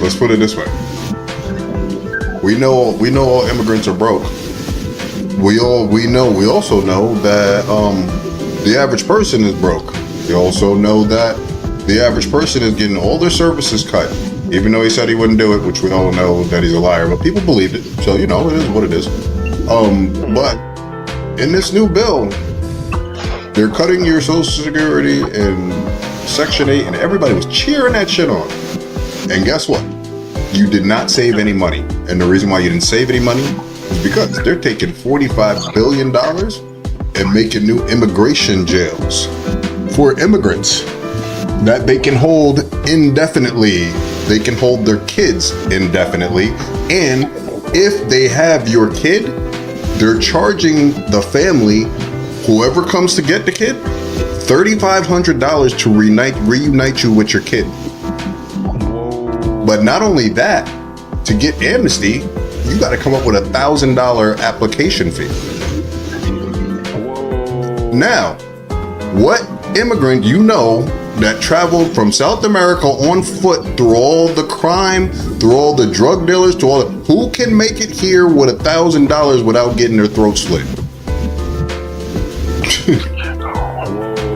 let's put it this way. We know all immigrants are broke. We also know that the average person is broke. We also know that the average person is getting all their services cut, even though he said he wouldn't do it, which we all know that he's a liar, but people believed it. So, it is what it is. But in this new bill, they're cutting your Social Security and Section 8, and everybody was cheering that shit on. And guess what? You did not save any money. And the reason why you didn't save any money is because they're taking $45 billion and making new immigration jails for immigrants that they can hold indefinitely. They can hold their kids indefinitely. And if they have your kid, they're charging the family, whoever comes to get the kid, $3,500 to reunite you with your kid. But not only that, to get amnesty, you got to come up with $1,000 application fee. Now, what immigrant that traveled from South America on foot through all the crime, through all the drug dealers, who can make it here with $1,000 without getting their throat slit?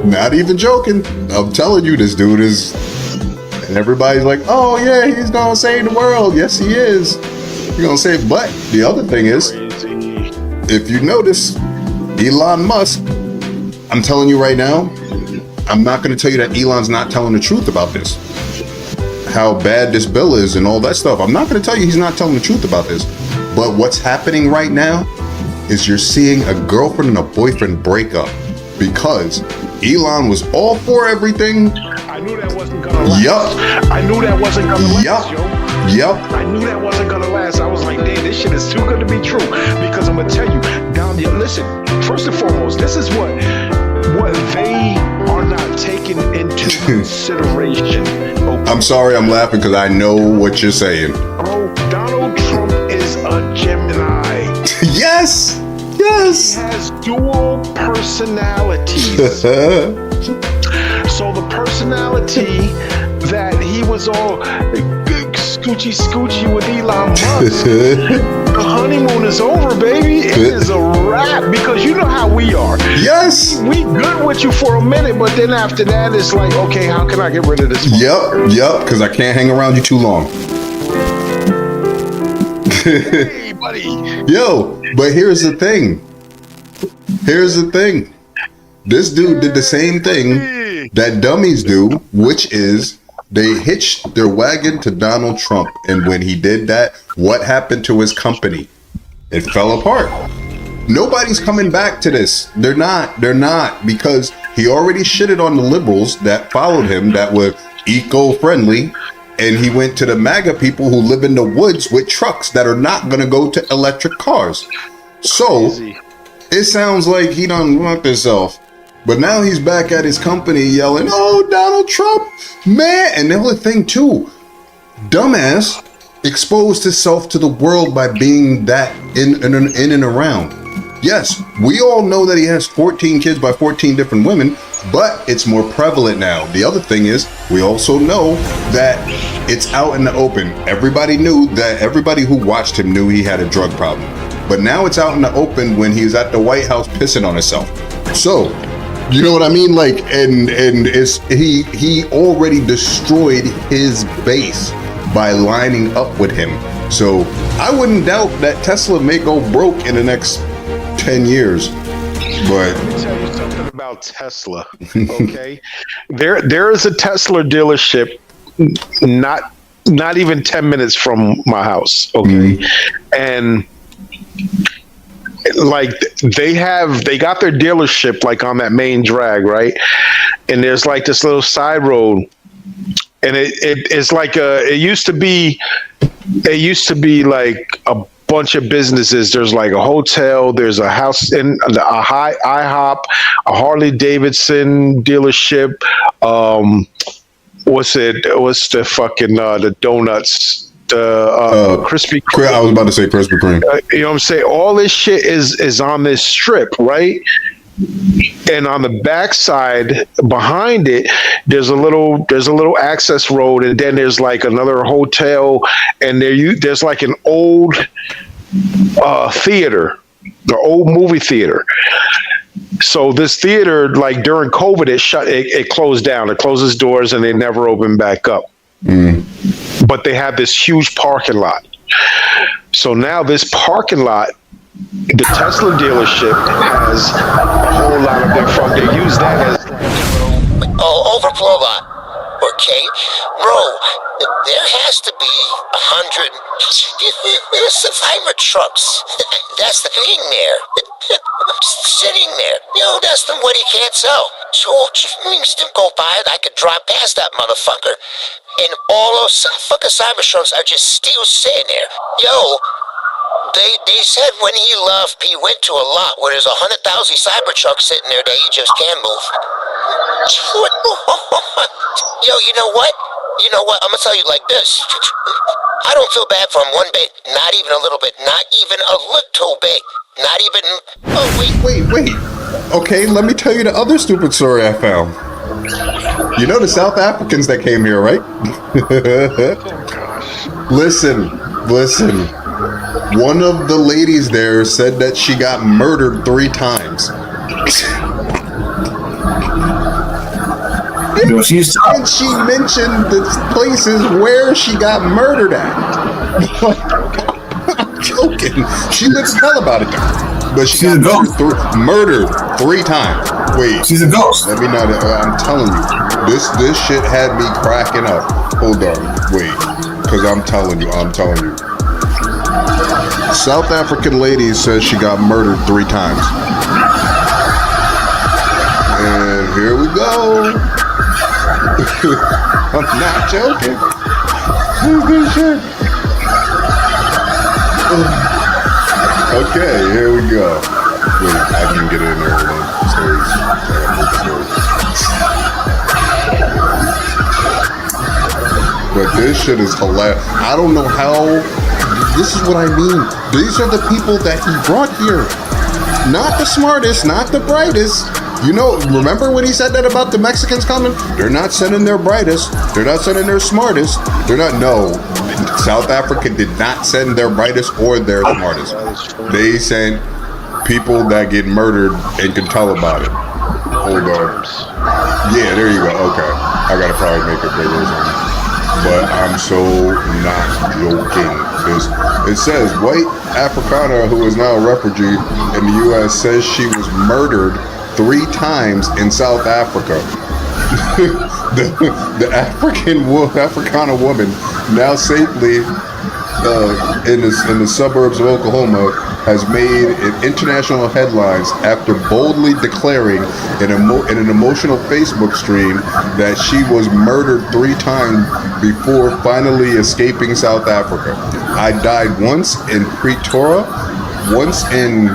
Not even joking. I'm telling you, this dude is, and everybody's like, oh yeah, he's gonna save the world. Yes, he is. He's gonna save. But the other thing is, if you notice, Elon Musk, I'm telling you right now, I'm not going to tell you that Elon's not telling the truth about this. How bad this bill is and all that stuff. I'm not going to tell you he's not telling the truth about this. But what's happening right now is you're seeing a girlfriend and a boyfriend break up because Elon was all for everything. I knew that wasn't going to last. Yup. I knew that wasn't going to last, yup. yo. Yup. I knew that wasn't going to last. I was like, damn, this shit is too good to be true. Because I'm going to tell you, listen, first and foremost, this is what they are not taking into consideration. Okay? I'm sorry, I'm laughing because I know what you're saying. Bro, Donald Trump is a Gemini. Yes! He Yes! has dual personalities. So the personality that he was all scoochie with Elon Musk, the honeymoon is over, baby. It is a wrap because you know how we are. Yes! We good with you for a minute, but then after that, it's like, okay, how can I get rid of this? Yep, because I can't hang around you too long. Hey, buddy. Yo, but here's the thing. This dude did the same thing that dummies do, which is they hitched their wagon to Donald Trump. And when he did that, what happened to his company? It fell apart. Nobody's coming back to this. They're not, because he already shitted on the liberals that followed him that were eco-friendly. And he went to the MAGA people who live in the woods with trucks that are not going to go to electric cars. So it sounds like he done fucked himself. But now he's back at his company yelling, oh, Donald Trump, man. And the other thing, too, dumbass exposed himself to the world by being that in and around. Yes, we all know that he has 14 kids by 14 different women, but it's more prevalent now. The other thing is, we also know that it's out in the open. Everybody knew that, everybody who watched him knew he had a drug problem. But now it's out in the open when he's at the White House pissing on himself. So, you know what I mean? Like, and it's he already destroyed his base by lining up with him. So I wouldn't doubt that Tesla may go broke in the next 10 years. But let me tell you something about Tesla. Okay, there is a Tesla dealership not even 10 minutes from my house. Okay, and like they got their dealership like on that main drag, right? And there's like this little side road, and it's like it used to be like a bunch of businesses. There's like a hotel, there's a house in a high IHOP, a Harley Davidson dealership. What's the fucking the donuts? Krispy Kreme. I was about to say Krispy Kreme. You know what I'm saying? All this shit is on this strip, right? and on the backside behind it, there's a little access road, and then there's like another hotel, and there's like an old theater, the old movie theater. So this theater, like during COVID, it closed down. It closed its doors, and they never opened back up. But they have this huge parking lot. So now this parking lot, the Tesla dealership has a whole lot of their fun. They use that as overflow lot. Okay, bro, there has to be 100 survivor trucks. That's the thing there. Sitting there. That's the what he can't sell. So still go by it. I could drive past that motherfucker, and all those fucking Cybertrucks are just still sitting there. They said when he left, he went to a lot where there's 100,000 Cybertrucks sitting there that he just can't move. You know what? I'm gonna tell you like this. I don't feel bad for him one bit. Not even a little bit. Not even a little bit. Not even. Oh, Wait. Okay, let me tell you the other stupid story I found. You know the South Africans that came here, right? Listen. One of the ladies there said that she got murdered 3 times. And she mentioned the places where she got murdered at. I'm joking. She didn't tell about it though. But she's murdered 3 times. Wait. She's a ghost. Let me know that. I'm telling you. This shit had me cracking up. Hold on. Wait. Because I'm telling you. South African lady says she got murdered 3 times. And here we go. I'm not joking. Good shit. Okay, here we go. Wait, I can get in there. But this shit is hilarious. I don't know how. This is what I mean. These are the people that he brought here. Not the smartest, not the brightest. You know, remember when he said that about the Mexicans coming? They're not sending their brightest. They're not sending their smartest. No. South Africa did not send their brightest or their smartest. They sent people that get murdered and can tell about it. Hold on. Yeah, there you go. Okay. I gotta probably make it bigger or something. But I'm so not joking. It says, white Africana who is now a refugee in the U.S. says she was murdered 3 times in South Africa. the Africana woman, now safely in the suburbs of Oklahoma, has made international headlines after boldly declaring in an emotional Facebook stream that she was murdered 3 times before finally escaping South Africa. I died once in Pretoria, once in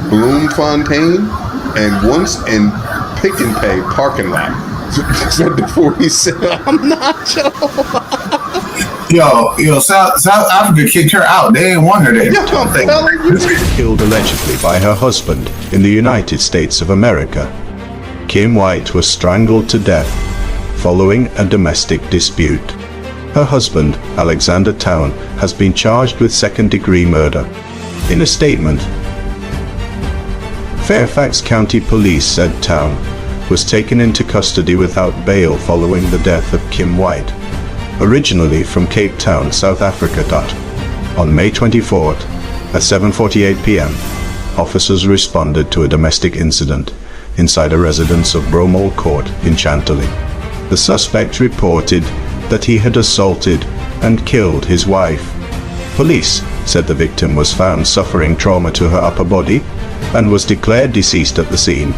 Bloemfontein, and once in Pick and Pay parking lot. Said before he said, I'm not joking. Yo, South Africa kicked her out. They didn't want her there. Killed allegedly by her husband in the United States of America. Kim White was strangled to death following a domestic dispute. Her husband, Alexander Town, has been charged with second-degree murder. In a statement, Fairfax County Police said Town was taken into custody without bail following the death of Kim White, originally from Cape Town, South Africa. On May 24th, at 7:48 p.m., officers responded to a domestic incident inside a residence of Bromall Court in Chantilly. The suspect reported that he had assaulted and killed his wife. Police said the victim was found suffering trauma to her upper body and was declared deceased at the scene.